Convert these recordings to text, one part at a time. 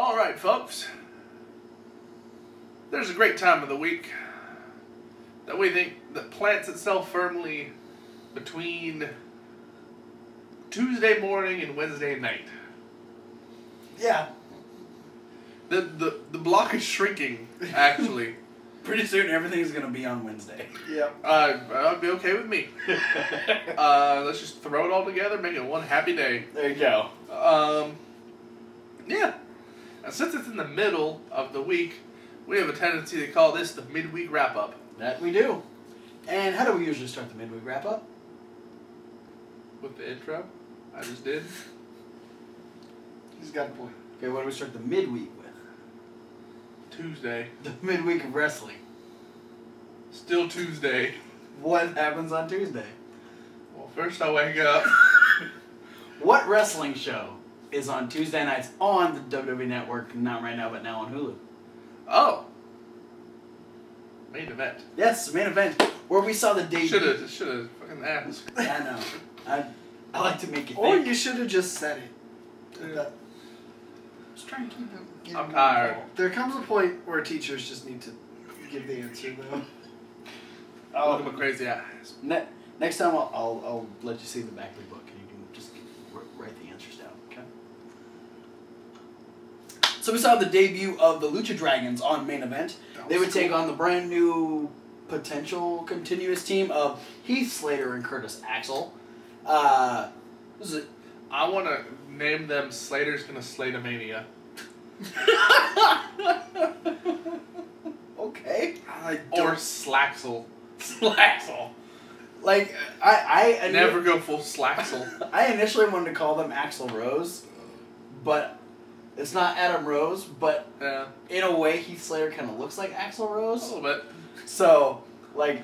Alright, folks. There's a great time of the week that we think that plants itself firmly between Tuesday morning and Wednesday night. Yeah. The block is shrinking, actually. Pretty soon everything's going to be on Wednesday. Yep. That'd be okay with me. Let's just throw it all together, make it one happy day. There you go. Yeah. And since it's in the middle of the week, we have a tendency to call this the midweek wrap-up. That we do. And how do we usually start the midweek wrap-up? With the intro I just did. He's got a point. Okay, what do we start the midweek with? Tuesday. The midweek of wrestling. Still Tuesday. What happens on Tuesday? Well, first I wake up. What wrestling show is on Tuesday nights on the WWE Network, not right now, but now on Hulu? Oh. Main event. Yes, main event, where we saw the debut. Should have fucking asked. I know. I like to make you think. Or you should have just said it. Yeah. That, Just trying to keep it. I'm tired. there comes a point where teachers just need to give the answer, though. Oh, look at my crazy eyes. Next time I'll let you see the back of the book and you can just write the answers down, okay? So we saw the debut of the Lucha Dragons on main event. They would take on the brand new potential continuous team of Heath Slater and Curtis Axel. This is I want to name them Slater's Gonna Slate-a-mania. okay. Or Slaxel. Slaxel. Like, I Never go full Slaxel. I initially wanted to call them Axel Rose, but it's not Adam Rose, but Yeah. in a way Heath Slater kind of looks like Axel A Rose. little bit. So, like,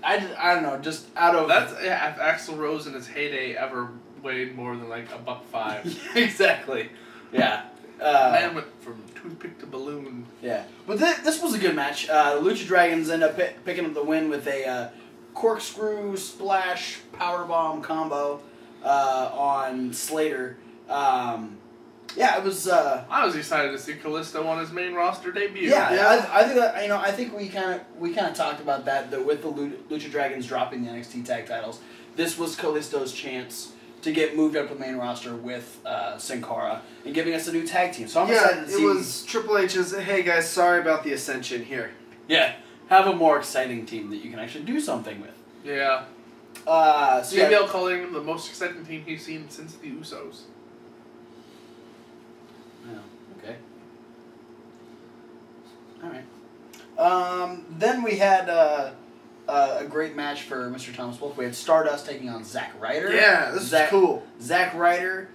I don't know, just out of... That's if Axl Rose in his heyday ever weighed more than like $105. Exactly. Yeah. Man went from toothpick to balloon. Yeah. But this was a good match. The Lucha Dragons end up picking up the win with a corkscrew splash powerbomb combo on Slater. Yeah, it was. I was excited to see Kalisto on his main roster debut. Yeah. I think that I think we kind of talked about that with the Lucha Dragons dropping the NXT tag titles. This was Kalisto's chance to get moved up to the main roster with Sin Cara and giving us a new tag team. So I'm excited to see. It was Triple H's, hey guys, sorry about the Ascension here. Yeah, have a more exciting team that you can actually do something with. Yeah. So Maybe I'll call him the most exciting team he's seen since the Usos. Yeah, okay. Alright. Then we had a great match for Mr. Thomas Wolfe. We had Stardust taking on Zack Ryder. Yeah, this is cool. Zack Ryder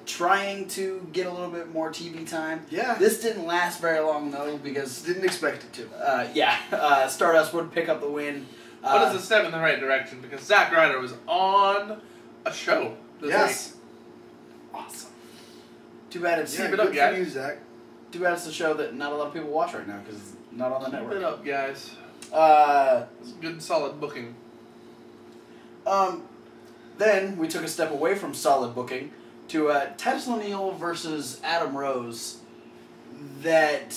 trying to get a little bit more TV time. Yeah. This didn't last very long, though, because... Didn't expect it to. Stardust would pick up the win. But it's a step in the right direction because Zack Ryder was on a show this Yes. week. Awesome. Too bad it's... Yeah, Keep it good up, for you, you, Zach. Too bad it's a show that not a lot of people watch right now, because it's not on the network. Keep it up, guys. It's good, solid booking. Then we took a step away from solid booking to Titus O'Neil versus Adam Rose. That...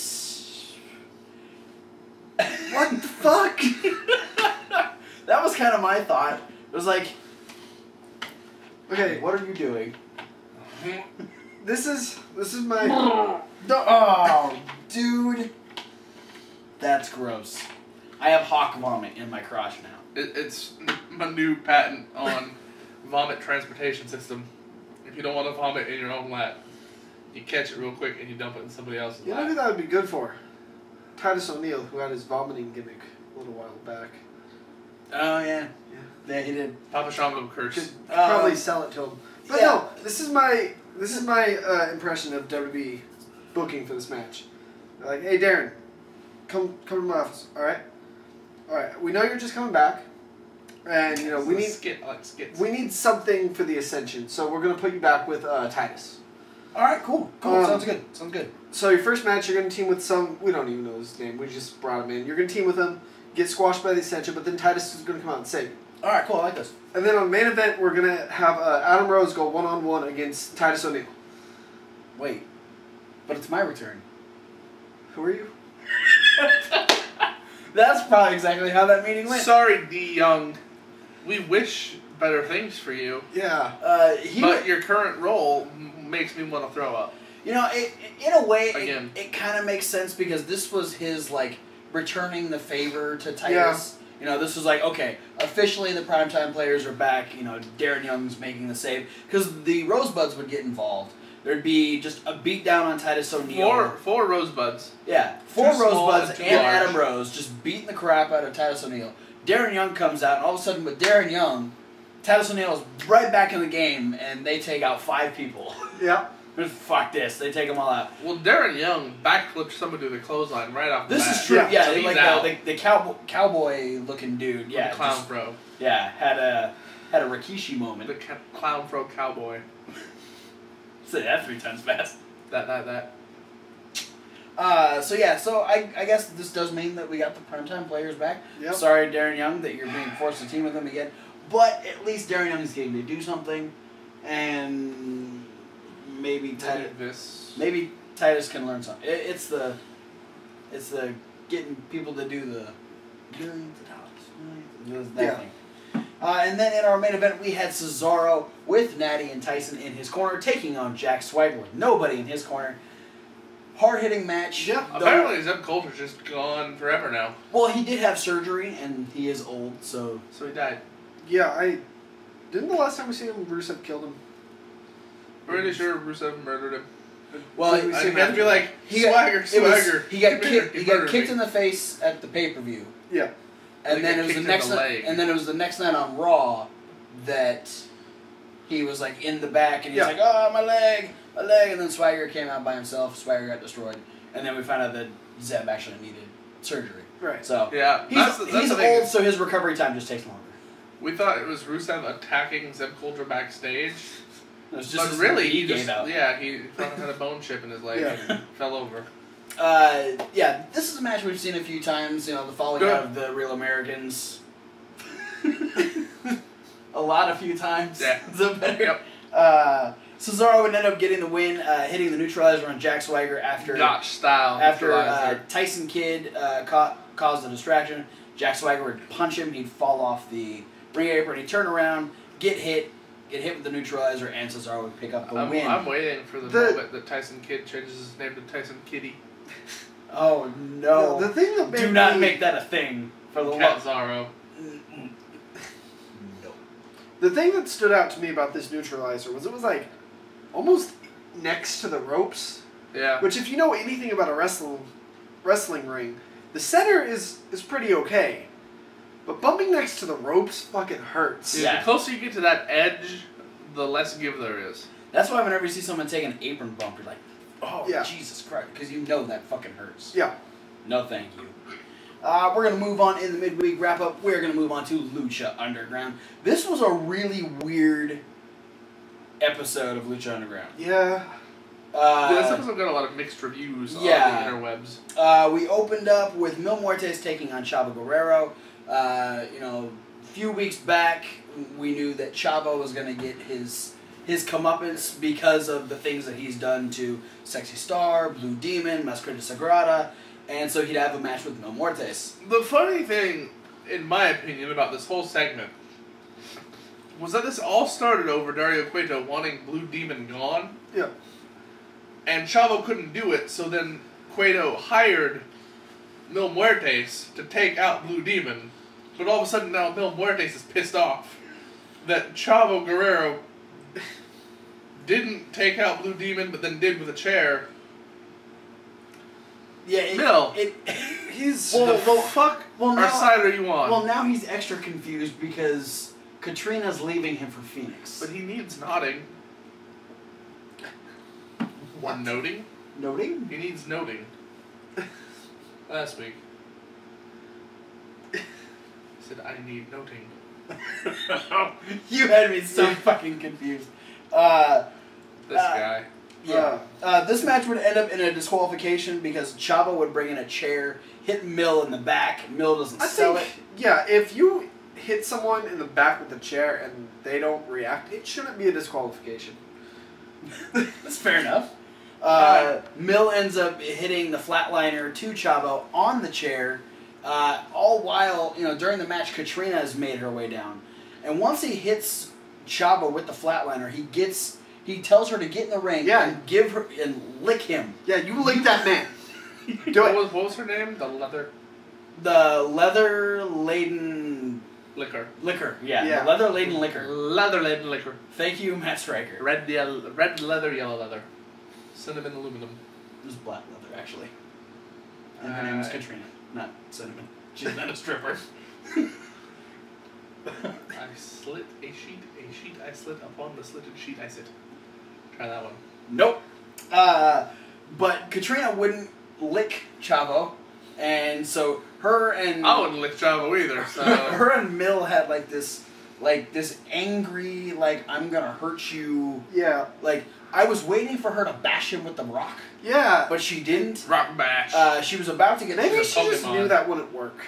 What the fuck? That was kind of my thought. It was like, Okay, what are you doing? this is my... Oh, dude. That's gross. I have hawk vomit in my crotch now. It's my new patent on vomit transportation system. If you don't want to vomit in your own lap, you catch it real quick and you dump it in somebody else's You know lap. who that would be good for? Titus O'Neil, who had his vomiting gimmick a little while back. Oh, yeah. Yeah, he did. Papa Shango curse. Could probably sell it to him. But yeah. no, this is my impression of WB booking for this match. They're like, hey Darren, come to my office, alright? Alright, we know you're just coming back. And you know, we need skits. we need something for the Ascension, so we're gonna put you back with Titus. Alright, cool. Sounds good. So your first match, you're gonna team with we don't even know his name, we just brought him in. You're gonna team with him, get squashed by the Ascension, but then Titus is gonna come out and save you. Alright, cool, I like this. And then on main event, we're gonna have Adam Rose go 1-on-1 against Titus O'Neil. Wait. but it's my return. Who are you? That's probably exactly how that meeting went. Sorry, D. Young. We wish better things for you. Yeah. But your current role makes me want to throw up. You know, in a way, Again. it kind of makes sense because this was his, like, returning the favor to Titus. Yeah. You know, this was like, okay, officially the primetime players are back. You know, Darren Young's making the save. Because the Rosebuds would get involved. There'd be just a beatdown on Titus O'Neil. Four Rosebuds. Yeah, four Rosebuds and large. Adam Rose just beating the crap out of Titus O'Neil. Darren Young comes out, and all of a sudden with Darren Young, Titus O'Neil is right back in the game, and they take out 5 people. Yeah. Fuck this. They take them all out. Well, Darren Young backflipped someone to the clothesline right off the bat. This is true. Yeah, so like the cowboy looking dude. Yeah, the clown bro. Yeah, had a Rikishi moment. The clown pro cowboy. Say that 3 times fast. That. So I guess this does mean that we got the primetime players back. Yep. Sorry, Darren Young, that you're being forced to team with them again. But at least Darren Young is getting to do something, and maybe Titus can learn something. It's the getting people to do the that thing. And then in our main event, we had Cesaro with Natty and Tyson in his corner, taking on Jack Swagger with nobody in his corner. Hard-hitting match. Yeah. Apparently, Zeb Colt is just gone forever now. Well, he did have surgery, and he is old, so he died. Yeah, didn't the last time we see him, Rusev killed him? Pretty sure Rusev murdered him. Well, I have to be like, Swagger. He got kicked in the face at the pay-per-view. Yeah. And then it was the next night on Raw that he was like in the back and he's like, "Oh, my leg," and then Swagger came out by himself. Swagger got destroyed, and then we found out that Zeb actually needed surgery. Right. So yeah, he's old, so his recovery time just takes longer. We thought it was Rusev attacking Zeb Coulter backstage. It was just but really, he gave out. Yeah, he probably had a bone chip in his leg and fell over. This is a match we've seen a few times. You know, the falling out of the Real Americans. A few times. Yeah. Yep. Cesaro would end up getting the win, hitting the neutralizer on Jack Swagger after Notch style. After Tyson Kidd caused a distraction. Jack Swagger would punch him. He'd fall off the ring apron. He'd turn around, get hit with the neutralizer, and Cesaro would pick up the win. I'm waiting for the moment that Tyson Kidd changes his name to Tyson Kitty. Oh no! The thing that do not make that a thing for the love. Zaro. No. The thing that stood out to me about this neutralizer was it was like almost next to the ropes. Yeah. Which, if you know anything about a wrestling ring, the center is pretty okay, but bumping next to the ropes fucking hurts. Yeah. The closer you get to that edge, the less give there is. That's why whenever you see someone take an apron bump, you're like, oh, yeah. Jesus Christ, because you know that fucking hurts. Yeah. No, thank you. We're going to move on in the midweek wrap-up. We're going to move on to Lucha Underground. This was a really weird episode of Lucha Underground. Yeah. This episode got a lot of mixed reviews on the interwebs. We opened up with Mil Muertes taking on Chavo Guerrero. A few weeks back, we knew that Chavo was going to get his comeuppance because of the things that he's done to Sexy Star, Blue Demon, Masquerade Sagrada, and so he'd have a match with Mil Muertes. The funny thing, in my opinion, about this whole segment was that this all started over Dario Cueto wanting Blue Demon gone. Yeah. And Chavo couldn't do it, so then Cueto hired Mil Muertes to take out Blue Demon. But all of a sudden now Mil Muertes is pissed off that Chavo Guerrero didn't take out Blue Demon, but then did with a chair. Yeah, Mil, he's fuck our side are you on? Well, now he's extra confused because Katrina's leaving him for Phoenix. But he needs nodding. What? Noting? Noting? He needs noting. Last week. He said, I need noting. You had me so fucking confused. This guy. Yeah. This match would end up in a disqualification because Chavo would bring in a chair, hit Mil in the back. Mil doesn't sell it. Yeah, if you hit someone in the back with a chair and they don't react, it shouldn't be a disqualification. That's fair enough. Mill ends up hitting the flatliner to Chavo on the chair. All while, during the match, Katrina has made her way down. And once he hits Chavo with the flatliner, he tells her to get in the ring and lick him. Yeah, you lick that man. What was her name? The leather-laden... Liquor. Yeah. The leather-laden liquor. Leather-laden liquor. Thank you, Matt Stryker. Red leather, yellow leather. Cinnamon aluminum. It was black leather, actually. And her name was Katrina, not Cinnamon. She's not a stripper. I slit a sheet I slit, upon the slitted sheet I sit. Try that one. Nope. But Katrina wouldn't lick Chavo, and so her and... I wouldn't lick Chavo either, so... her and Mill had this angry, I'm gonna hurt you... Yeah. I was waiting for her to bash him with the rock. Yeah. But she didn't. Rock bash. She was about to get... Maybe she just knew that wouldn't work.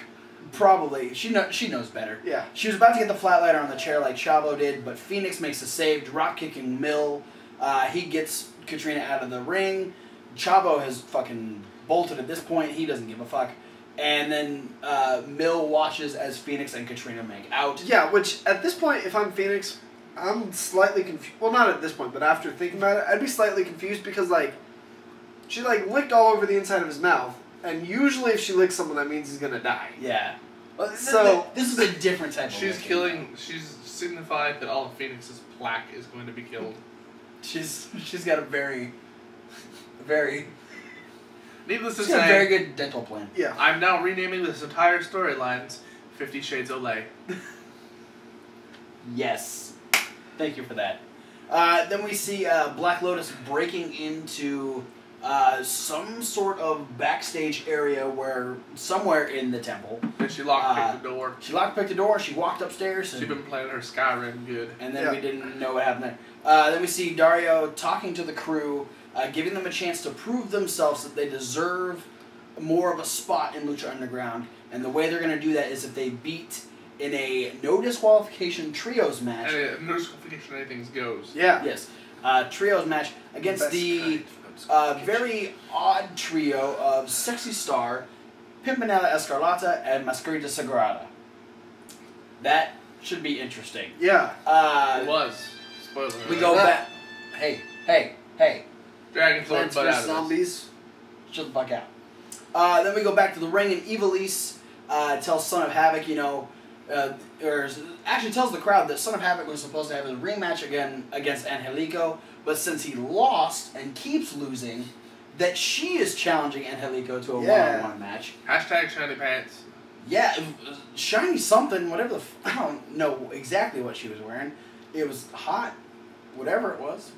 Probably. She knows better. Yeah. She was about to get the flatliner on the chair like Chavo did, but Phoenix makes a save, drop kicking Mill. He gets Katrina out of the ring. Chavo has fucking bolted at this point. He doesn't give a fuck. And then Mill watches as Phoenix and Katrina make out. Yeah, which at this point, if I'm Phoenix, I'm slightly confused. Well, not at this point, but after thinking about it, I'd be slightly confused because, she, licked all over the inside of his mouth. And usually if she licks someone, that means he's gonna die. Yeah. Well, so this is a different type of She's signified that all of Phoenix's plaque is going to be killed. She's got a very Needless to she's got a say, very good dental plan. Yeah. I'm now renaming this entire storylines 50 Shades Olay. Yes. Thank you for that. Then we see Black Lotus breaking into some sort of backstage area somewhere in the temple. And she lockpicked the door. She lockpicked the door, she walked upstairs. She'd been playing her Skyrim good. And then we didn't know what happened there. Then we see Dario talking to the crew, giving them a chance to prove themselves that they deserve more of a spot in Lucha Underground. And the way they're going to do that is if they beat in a no disqualification trios match. And no disqualification, anything goes. Yeah. Yes. Trios match against the very odd trio of Sexy Star, Pimpinella Escarlata, and Masquerita Sagrada. That should be interesting. Yeah. It was. Spoiler. We go back. Hey. Dragon Sword, Plants but out vs. of Zombies. Shut the fuck out. Then we go back to the ring, and Ivelisse tells Son of Havoc, or actually tells the crowd that Son of Havoc was supposed to have a rematch again against Angelico, but since he lost and keeps losing, that she is challenging Angelico to a one-on-one match. Hashtag shiny pants. Yeah, shiny something, whatever I don't know exactly what she was wearing. It was hot, whatever it was.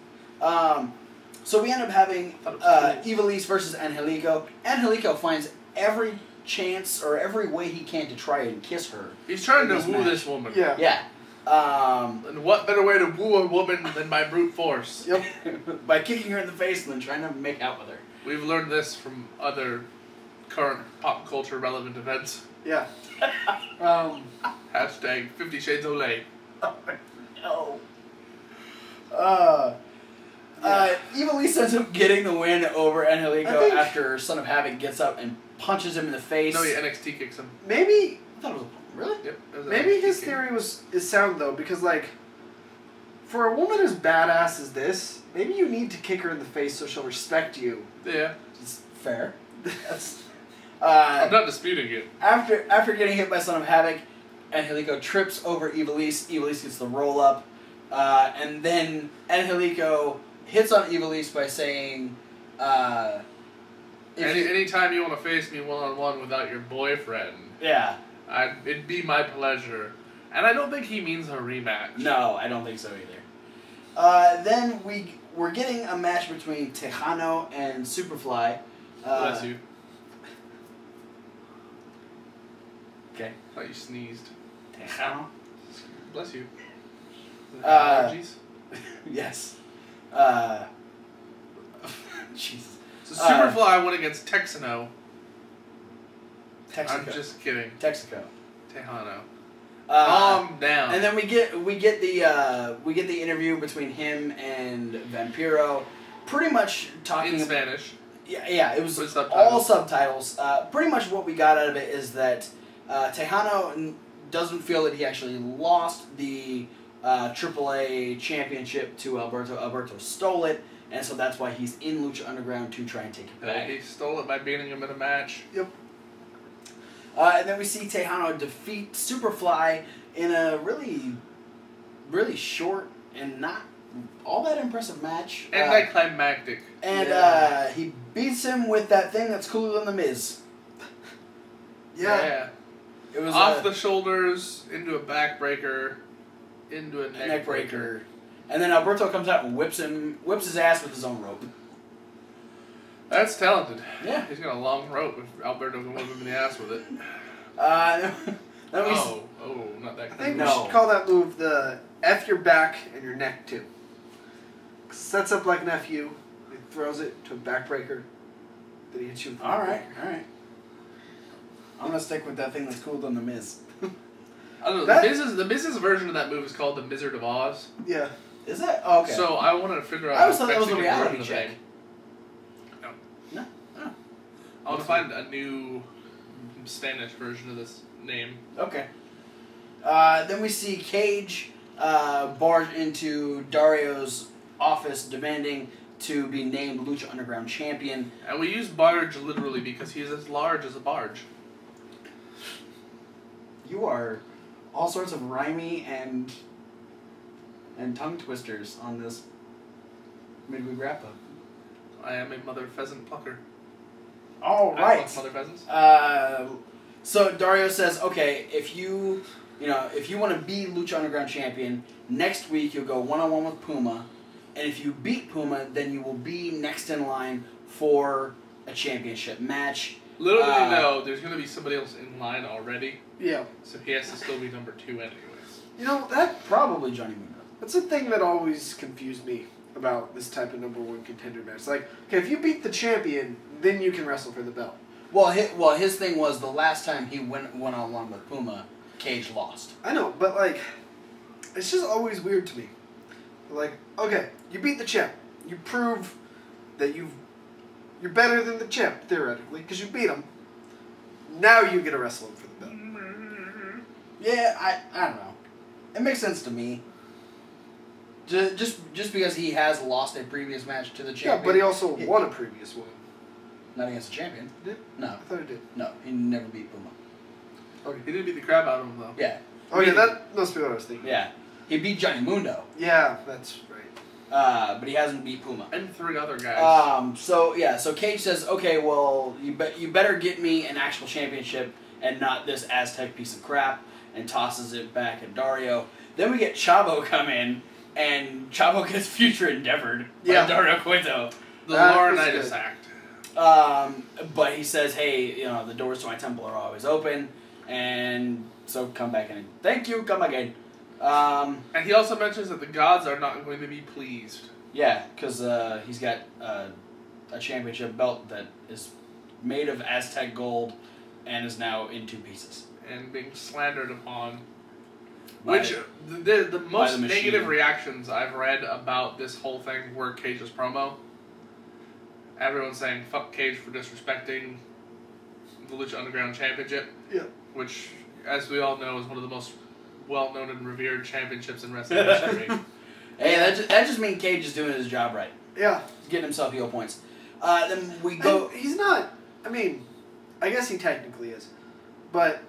So we end up having Ivelisse versus Angelico. Angelico finds every chance or every way he can to try and kiss her. He's trying to woo this woman. Yeah. Yeah. And what better way to woo a woman than by brute force? Yep. By kicking her in the face and then trying to make out with her. We've learned this from other current pop culture relevant events. Yeah. Hashtag 50 Shades Olay. Oh, no. Ivelisse ends up getting the win over Angelico after Son of Havoc gets up and punches him in the face. No, NXT kicks him. Maybe. I thought it was really. Yep. Maybe his theory is sound though, because for a woman as badass as this, maybe you need to kick her in the face so she'll respect you. Yeah. It's fair. That's. I'm not disputing it. After getting hit by Son of Havoc, Angelico trips over Ivelisse. Ivelisse gets the roll up, and then Angelico hits on Ivelisse by saying, anytime you want to face me one-on-one without your boyfriend, yeah, it'd be my pleasure. And I don't think he means a rematch. No, I don't think so either. Then we're getting a match between Tejano and Superfly. Bless you. Okay. I thought you sneezed. Tejano? Bless you. Allergies? Yes. Jesus. So Superfly went against Texano. Texaco. I'm just kidding. Texaco. Tejano. Calm down. And then we get the interview between him and Vampiro. pretty much talking in Spanish. Yeah, it was With subtitles. all subtitles. Pretty much what we got out of it is that Tejano doesn't feel that he actually lost the AAA championship to Alberto. Alberto stole it, and so that's why he's in Lucha Underground to try and take it back. He stole it by beating him in a match. Yep. And then we see Tejano defeat Superfly in a really, really short and not all that impressive match. Anticlimactic. And he beats him with that thing that's cooler than the Miz. Yeah. It was off the shoulders, into a backbreaker, into a neck breaker. And then Alberto comes out and whips his ass with his own rope. That's talented. Yeah. He's got a long rope if Alberto can whip him in the ass with it. Not that I think kind we of should call that move the F your back and your neck too. Sets up like an FU, he throws it to a backbreaker, then he hits you with a Alright. I'm gonna stick with that thing that's cooler than the Miz. I don't know. The Miz's version of that move is called the Wizard of Oz. Yeah. Is that? Oh, okay. So I wanted to figure out. I always thought that was a Mexican reality version of check. the name. No. Oh. I want to find a new Spanish version of this name. Okay. Then we see Cage barge into Dario's office demanding to be named Lucha Underground champion. And we use barge literally because he's as large as a barge. You are all sorts of rhymey and tongue twisters on this midweek wrap up. I am a mother pheasant plucker. All I right. pluck mother pheasants. So Dario says, okay, if you want to be Lucha Underground champion, next week you'll go one-on-one with Puma, and if you beat Puma, then you will be next in line for a championship match. Little do you know, there's going to be somebody else in line already, Yeah. so he has to still be number 2 anyways. You know, that Probably Johnny Mundo. that's the thing that always confused me about this type of number one contender match. Like, okay, if you beat the champion, then you can wrestle for the belt. Well, his thing was the last time he went one-on-one with Puma, Cage lost. I know, but like, it's just always weird to me. Like, okay, you beat the champ. You prove that you're better than the champ, theoretically, because you beat him. Now you get to wrestle him for the belt. Yeah, I don't know. It makes sense to me. Just because he has lost a previous match to the champion. Yeah, but he also won a previous one. Not against the champion. Did? No. I thought he did. No, he never beat Puma. Okay. He did beat the crap out of him, though. Yeah. Oh yeah, that must be what I was thinking. Yeah. He beat Johnny Mundo. Yeah, that's right. But he hasn't beat Puma. And 3 other guys. So Cage says, okay, well, you better get me an actual championship and not this Aztec piece of crap, and tosses it back at Dario. Then we get Chavo come in, and Chavo gets future endeavored by Dario Cueto. The Laurinaitis Act. But he says, hey, the doors to my temple are always open, and so come back in. Thank you, come back in. And he also mentions that the gods are not going to be pleased. Yeah, because he's got a championship belt that is made of Aztec gold and is now in 2 pieces. And being slandered upon. By Which, the most the negative reactions I've read about this whole thing were Cage's promo. Everyone's saying, fuck Cage for disrespecting the Lucha Underground Championship. Yeah. Which, as we all know, is one of the most well-known and revered championships in wrestling history. Hey, that just means Cage is doing his job right. Yeah. He's getting himself heel points. Then we go... And he's not... I mean, I guess he technically is. But,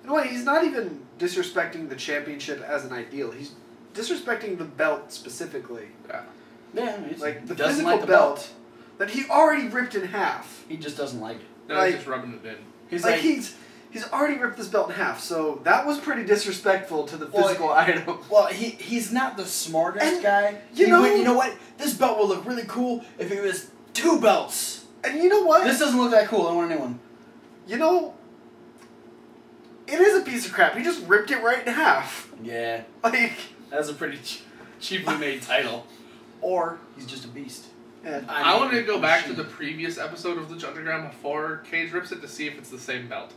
in a way, he's not even disrespecting the championship as an ideal. He's disrespecting the belt specifically. Yeah. Yeah, he's, Like, the doesn't physical like the belt that he already ripped in half. He just doesn't like it. No, Like- he's just rubbing it in. He's Like, he's already ripped this belt in half, so that was pretty disrespectful to the physical item. Well, he's not the smartest And, guy. you know- You know what? This belt will look really cool if it was 2 belts. And you know what? This doesn't look that cool. I don't want anyone. You know, it is a piece of crap. He just ripped it right in half. Yeah, Like, that's a pretty cheaply made title. Or he's just a beast. yeah. I wanted to go back to the previous episode of Lucha Underground before Cage rips it to see if it's the same belt.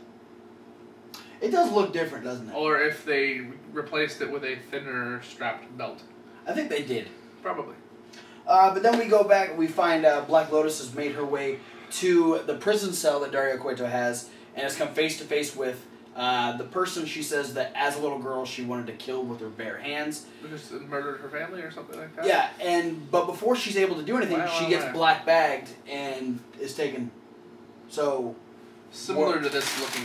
It does look different, doesn't it? Or if they replaced it with a thinner strapped belt. I think they did. Probably. But then we go back and we find Black Lotus has made her way to the prison cell that Dario Cueto has and has come face to face with the person she says that as a little girl she wanted to kill with her bare hands. Just murdered her family or something like that? Yeah, but before she's able to do anything, she gets black bagged and is taken. So... Similar to this looking...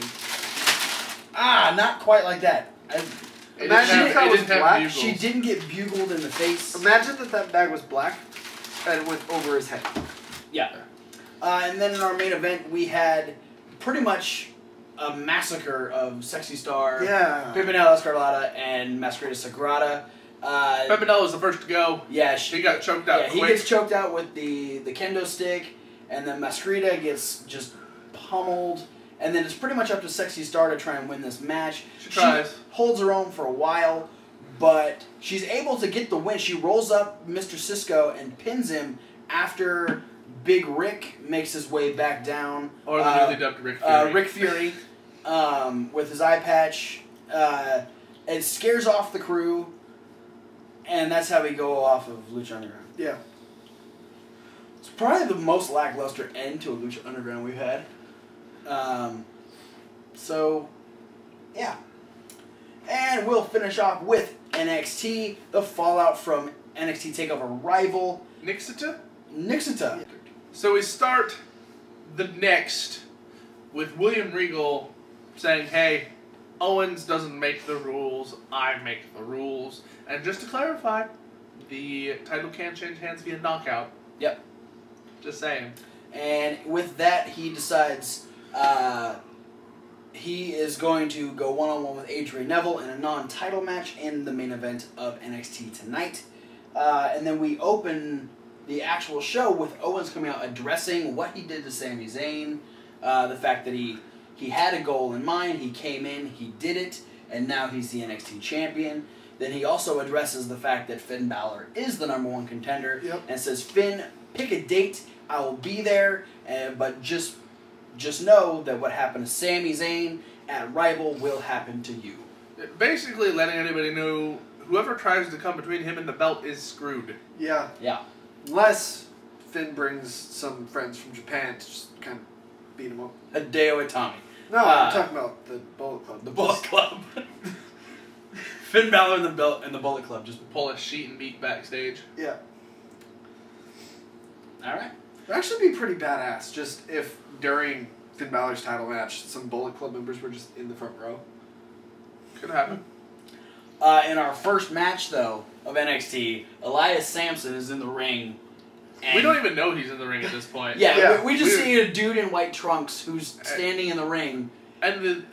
not quite like that. Imagine if that was black. She didn't get bugled in the face. Imagine that bag was black and went over his head. Yeah. And then in our main event, we had pretty much a massacre of Sexy Star, Pimpinella Escarlata, and Masquerada Sagrada. Pimpinella was the first to go. Yeah, she got choked out. Yeah, he gets choked out with the kendo stick, and then Masquerada gets just pummeled. And then it's pretty much up to Sexy Star to try and win this match. She tries. Holds her own for a while, but she's able to get the win. She rolls up Mr. Cisco and pins him after Big Rick makes his way back down. Or the newly dubbed Rick Fury. Rick Fury, with his eye patch. It scares off the crew, and that's how we go off of Lucha Underground. Yeah. It's probably the most lackluster end to a Lucha Underground we've had. So, yeah. And we'll finish off with NXT, the fallout from NXT TakeOver Rival. Nixita. So we start the next with William Regal saying, hey, Owens doesn't make the rules, I make the rules. And just to clarify, the title can change hands via knockout. Yep. Just saying. And with that, he decides... he is going to go one-on-one with Adrian Neville in a non-title match in the main event of NXT tonight. And then we open the actual show with Owens coming out addressing what he did to Sami Zayn, the fact that he had a goal in mind, he came in, he did it, and now he's the NXT champion. Then he also addresses the fact that Finn Balor is the #1 contender, and says, Finn, pick a date, I will be there, but just know that what happened to Sami Zayn at Rival will happen to you. Basically letting anybody know whoever tries to come between him and the belt is screwed. Yeah. Yeah. Unless Finn brings some friends from Japan to just kind of beat him up. Hideo Itami. No, I'm talking about the Bullet Club. The Bullet Club. Finn Balor and the Bullet Club just pull a sheet and meet backstage. Yeah. Alright. It'd actually be pretty badass just if during Finn Balor's title match some Bullet Club members were just in the front row. Could happen. In our first match, though, of NXT, Elias Sampson is in the ring. We don't even know he's in the ring at this point. Yeah. We just see a dude in white trunks who's standing in the ring. And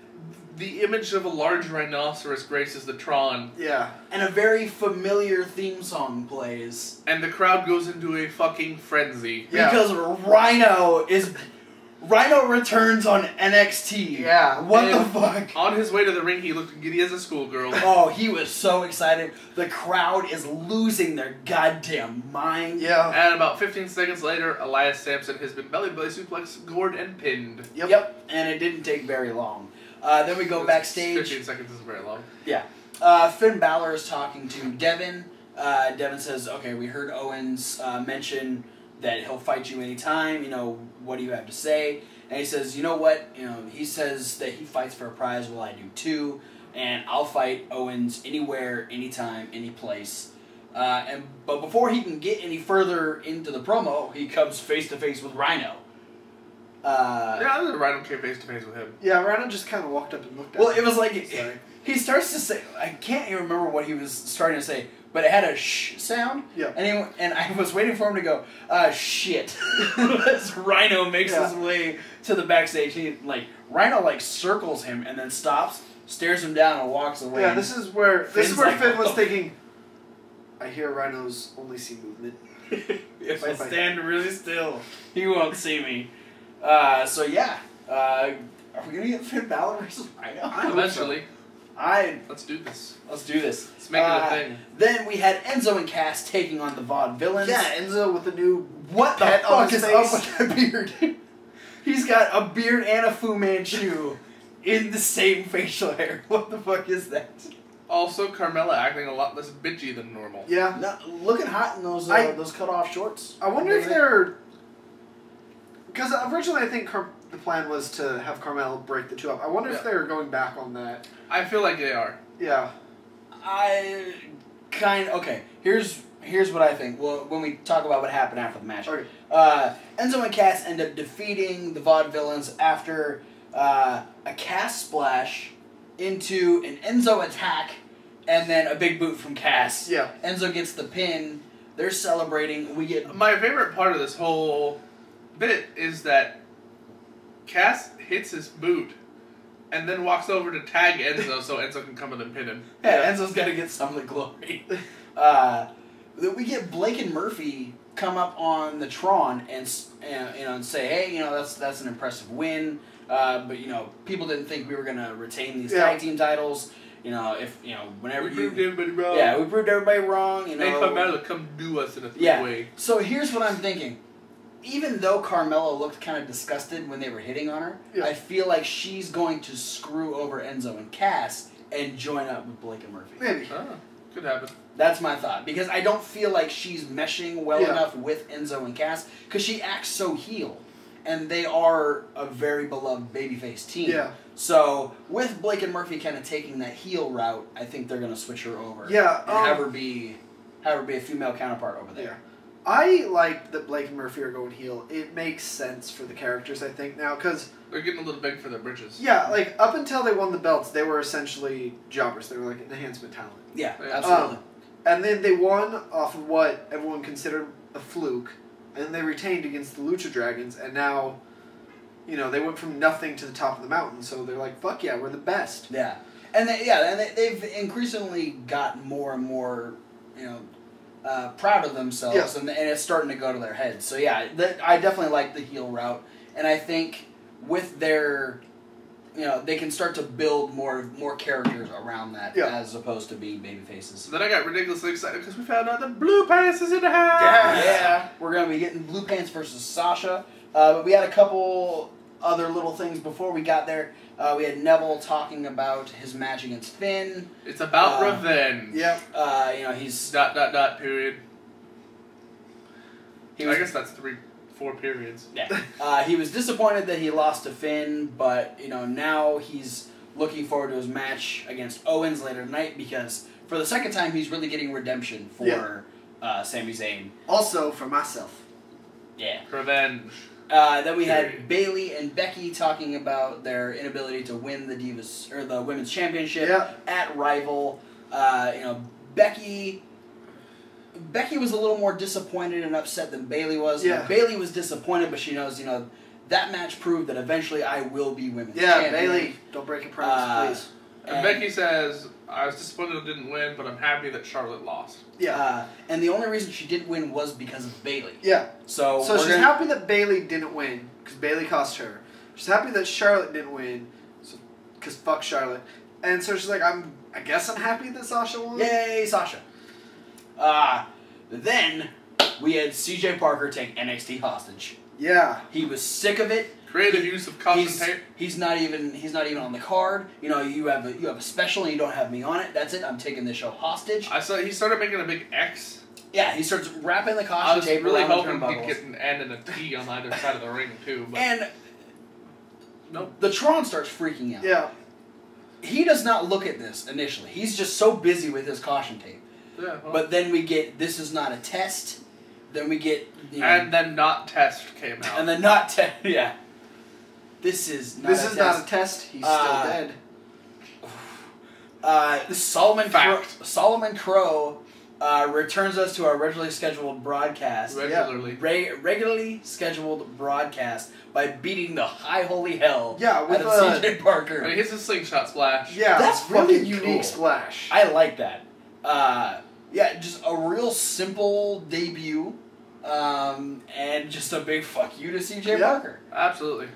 the image of a large rhinoceros graces the Tron. Yeah. And a very familiar theme song plays. And the crowd goes into a fucking frenzy. Yeah. Because Rhino returns on NXT. Yeah. What the fuck? On his way to the ring, he looked giddy as a schoolgirl. Oh, he was so excited. The crowd is losing their goddamn mind. Yeah. And about 15 seconds later, Elias Sampson has been belly-to-belly suplexed, gored, and pinned. Yep. And it didn't take very long. Then we go backstage. 15 seconds isn't very long. Yeah. Finn Balor is talking to Devin. Devin says, okay, we heard Owens mention that he'll fight you anytime, what do you have to say? And he says, you know what, he says that he fights for a prize, well I do too, and I'll fight Owens anywhere, anytime, any place. But before he can get any further into the promo, he comes face to face with RHYNO. RHYNO came face to face with him. Yeah, RHYNO just kind of walked up and looked at him. Well, it was like, he starts to say, I can't even remember what he was starting to say, but it had a shh sound. Yeah. And I was waiting for him to go, shit. As RHYNO makes his way to the backstage. RHYNO circles him and then stops, stares him down, and walks away. Yeah, this is where Finn was oh. thinking, I hear RHYNO's only see movement. If I stand really still, he won't see me. Are we going to get Finn Balor versus RHYNO? Eventually. Let's do this. Let's do this. Let's make it a thing. Then we had Enzo and Cass taking on the Vaudevillains. Yeah, Enzo with the new what the pet on fuck his is face. up with that beard? He's got a beard and a Fu Manchu in the same facial hair. What the fuck is that? Also, Carmella acting a lot less bitchy than normal. Yeah. No, looking hot in those cut off shorts. I wonder if they're... Because originally I think the plan was to have Carmella break the two up. I wonder if they're going back on that. I feel like they are. Yeah. Okay, here's what I think. Well, when we talk about what happened after the match. Okay. Enzo and Cass end up defeating the Vaudevillains after a Cass splash into an Enzo attack and then a big boot from Cass. Yeah. Enzo gets the pin. They're celebrating. We get... My favorite part of this whole bit is that Cass hits his boot and then walks over to tag Enzo so Enzo can come in and pin him. Yeah, Enzo's got to get some of the glory. We get Blake and Murphy come up on the Tron and say, hey, that's an impressive win. But people didn't think we were gonna retain these tag team titles. Whenever we proved everybody wrong. Yeah, we proved everybody wrong. Hey, Carmella, come do us in a three-way. So here's what I'm thinking. Even though Carmella looked kind of disgusted when they were hitting on her, I feel like she's going to screw over Enzo and Cass and join up with Blake and Murphy. Maybe. Could happen. That's my thought. Because I don't feel like she's meshing well enough with Enzo and Cass. Because she acts so heel. And they are a very beloved babyface team. Yeah. So, with Blake and Murphy kind of taking that heel route, I think they're going to switch her over. Yeah. And have her be a female counterpart over there. Yeah. I like that Blake and Murphy are going heel. It makes sense for the characters, I think, now, because... They're getting a little big for their britches. Yeah, like, up until they won the belts, they were essentially jobbers. They were, like, enhancement talent. Yeah, absolutely. And then they won off of what everyone considered a fluke, and then they retained against the Lucha Dragons, and now, they went from nothing to the top of the mountain, so they're like, fuck yeah, we're the best. Yeah. And they've increasingly gotten more and more, proud of themselves, and it's starting to go to their heads. So yeah, I definitely like the heel route, and I think with their, they can start to build more characters around that as opposed to being baby faces. Then I got ridiculously excited because we found out that Blue Pants is in the house. Yeah, we're gonna be getting Blue Pants versus Sasha, but we had a couple other little things before we got there. We had Neville talking about his match against Finn. It's about revenge. Yep. He's... ... period. I guess that's 4 periods. Yeah. He was disappointed that he lost to Finn, but, now he's looking forward to his match against Owens later tonight because for the second time he's really getting redemption for Sami Zayn. Also for myself. Yeah. Revenge. Then we had Bayley and Becky talking about their inability to win the Divas or the Women's Championship at Rival. Becky was a little more disappointed and upset than Bayley was. Yeah. Bayley was disappointed, but she knows, that match proved that eventually I will be Women's Champion. Bayley, don't break your promise, please. And Becky says, I was disappointed I didn't win, but I'm happy that Charlotte lost. Yeah. And the only reason she didn't win was because of Bayley. Yeah. So she's happy that Bayley didn't win, because Bayley cost her. She's happy that Charlotte didn't win, because fuck Charlotte. And so she's like, I guess I'm happy that Sasha won. Yay, Sasha. Then we had CJ Parker take NXT hostage. Yeah. He was sick of it. Creative use of caution tape. He's not even on the card. You have a special and you don't have me on it. That's it. I'm taking this show hostage. I saw he started making a big X. Yeah, he starts wrapping the caution tape around the turnbuckles. I was really hoping he'd get an N and a T on either side of the ring too. But and nope. The Tron starts freaking out. Yeah. He does not look at this initially. He's just so busy with his caution tape. Yeah. Well. But then we get this is not a test. Then we get and then not test came out. And then not test. Yeah. This is not a test. He's still dead. Solomon Crow returns us to our regularly scheduled broadcast. Regularly scheduled broadcast by beating the high holy hell out of CJ Parker. And he hits a slingshot splash. Yeah, that's really fucking unique cool. splash. I like that. Just a real simple debut, and just a big fuck you to CJ Parker. Absolutely.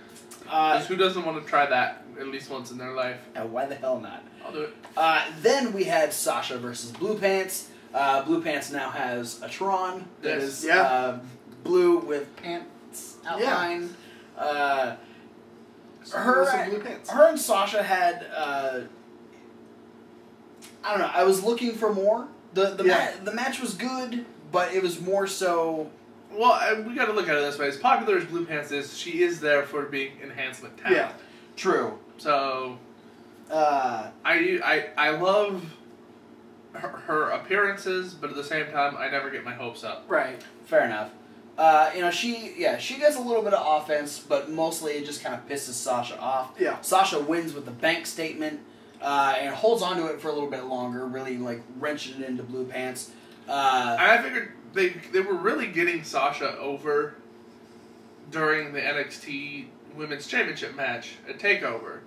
Who doesn't want to try that at least once in their life? And why the hell not? I'll do it. Then we had Sasha versus Blue Pants. Blue Pants now has a Tron that is blue with pants outline. Her and Sasha had I don't know. I was looking for more. The match was good, but it was more so. Well, we got to look at it this way. As popular as Blue Pants is, she is there for being enhancement talent. Yeah, true. So, I love her appearances, but at the same time, I never get my hopes up. Right. Fair enough. She gets a little bit of offense, but mostly it just kind of pisses Sasha off. Yeah. Sasha wins with the bank statement, and holds on to it for a little bit longer, really like wrenching it into Blue Pants. And I figured they were really getting Sasha over during the NXT Women's Championship match at TakeOver.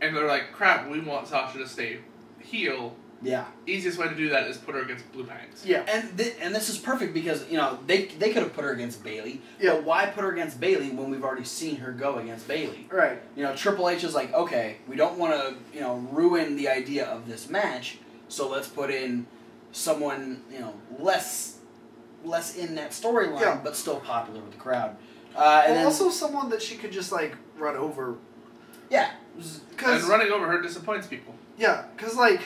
And they're like, crap, we want Sasha to stay heel. Yeah. Easiest way to do that is put her against Blue Pants. Yeah. And this is perfect because, they could have put her against Bayley. Yeah. But why put her against Bayley when we've already seen her go against Bayley? Right. Triple H is like, okay, we don't want to, ruin the idea of this match, so let's put in someone, less in that storyline, but still popular with the crowd. And also someone that she could just, like, run over. Yeah. And running over her disappoints people. Yeah, because, like,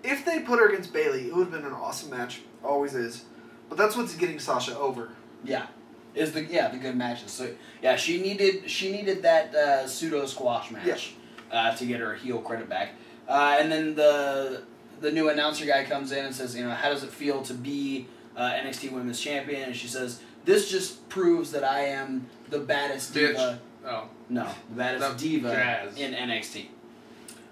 if they put her against Bayley, it would have been an awesome match. Always is. But that's what's getting Sasha over. Yeah. Is the good matches. So, yeah, she needed that pseudo squash match to get her heel credit back. And then the new announcer guy comes in and says, how does it feel to be NXT Women's Champion? And she says, this just proves that I am the baddest diva. Oh. No, the baddest diva in NXT.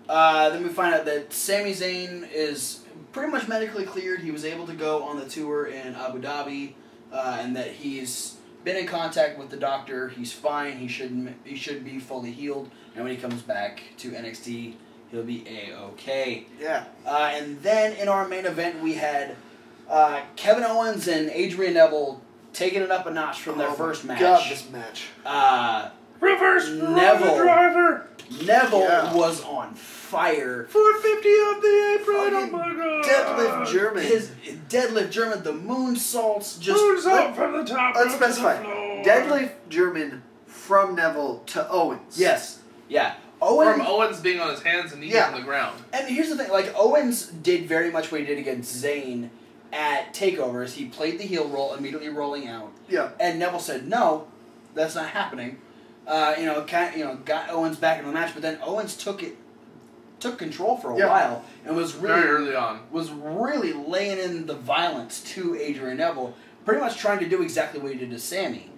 Then we find out that Sami Zayn is pretty much medically cleared. He was able to go on the tour in Abu Dhabi, and that he's been in contact with the doctor. He's fine. He should be fully healed. And when he comes back to NXT, he'll be A-OK. Yeah. And then in our main event, we had Kevin Owens and Adrian Neville taking it up a notch from their first match. God, this match. Reverse Neville driver. Neville was on fire. 450 on the apron. Oh my god. Deadlift German. His deadlift German, the moonsaults, just Moonsault from the top. Let's rope to the specify. floor. Deadlift German from Neville to Owens. Yes, yeah. Owens, From Owens being on his hands and knees on the ground. And here's the thing: like Owens did very much what he did against Zayn at Takeovers. He played the heel role, immediately rolling out. Yeah. And Neville said, "No, that's not happening." Got Owens back in the match, but then Owens took control for a while and was really very early on. Was really laying in the violence to Adrian Neville, pretty much trying to do exactly what he did to Sammy.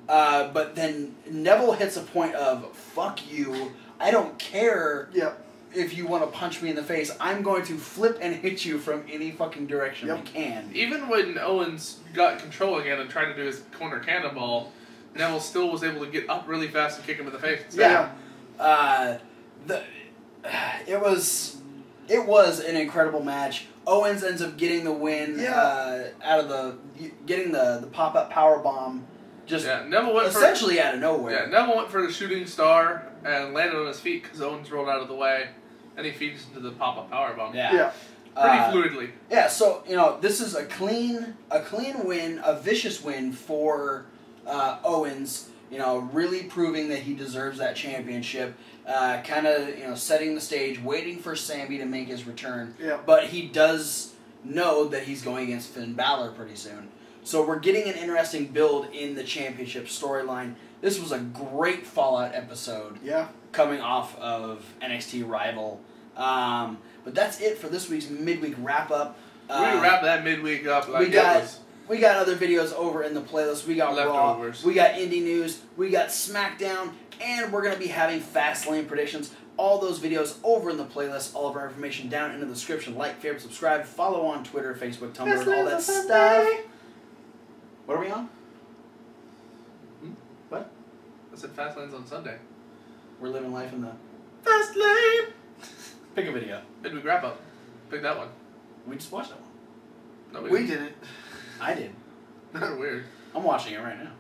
But then Neville hits a point of "fuck you, I don't care if you want to punch me in the face. I'm going to flip and hit you from any fucking direction I can." Even when Owens got control again and tried to do his corner cannonball, Neville still was able to get up really fast and kick him in the face. Yeah. It was an incredible match. Owens ends up getting the win out of getting the pop-up powerbomb. Neville went essentially out of nowhere. Yeah, Neville went for the shooting star and landed on his feet because Owens rolled out of the way, and he feeds into the pop-up powerbomb. Yeah. Pretty fluidly. Yeah, so this is a clean win, a vicious win for Owens. Really proving that he deserves that championship. Kind of setting the stage, waiting for Sammy to make his return. Yeah. But he does know that he's going against Finn Balor pretty soon. So we're getting an interesting build in the championship storyline. This was a great Fallout episode. Yeah. Coming off of NXT Rival. But that's it for this week's midweek wrap up. We wrap that midweek up like we got other videos over in the playlist. We got leftovers. Raw. We got Indie News. We got SmackDown. And we're going to be having Fastlane predictions. All those videos over in the playlist. All of our information down in the description. Like, favorite, subscribe, follow on Twitter, Facebook, Tumblr, and all that stuff. What are we on? What? I said Fastlane's on Sunday. We're living life in the Fastlane. Pick a video. Midweek wrap up. Pick that one. We just watched that one. No, We didn't. I did. Weird. I'm watching it right now.